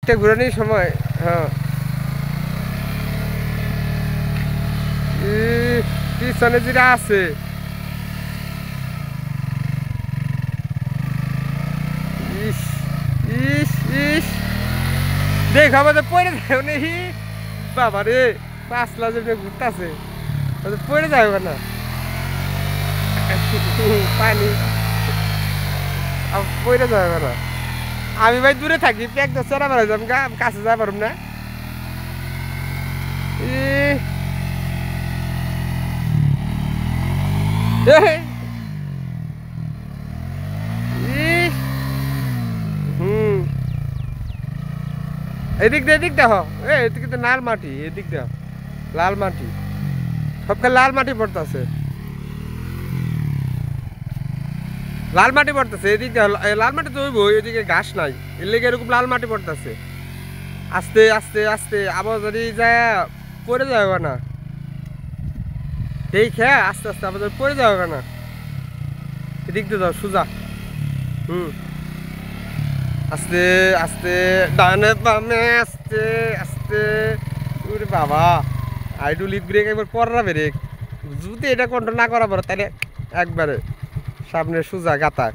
দিকটা ঘুরানোর সময় হ্যাঁ পিছনে যেটা আছে ইস ইস ইস দেখ আমাদের পড়ে যাও নেই বাবা রে পাঁচলা যে ঘুরতেছে পড়ে যাবে না পানি পড়ে যাবে না আমি ভাই দূরে থাকি প্যাক তো চড়া বেড়া যাম কাছে যা পারব না এদিক দেখো এদিকে তো লাল মাটি এদিক দেখ লাল মাটি সবকে লাল মাটি পড়তেছে লাল মাটি পড়তেছে এদিক লাল মাটি তো হইব এদিকে ঘাস নাই এর লেগে এরকম লাল মাটি পড়তেছে আস্তে আস্তে আস্তে আবার যদি যায় পড়ে যাবে না এই খেয়া আস্তে আস্তে আবার পড়ে যাবে না এদিক দিয়ে যাও সোজা আস্তে আস্তে ডানে বামে আস্তে আস্তে ওরে বাবা হাইড্রোলিক ব্রেক একবার পড়া ব্রেক যদি এটা কন্ট্রোল না করা পারো তাহলে একবারে সামনে সোজা গাতা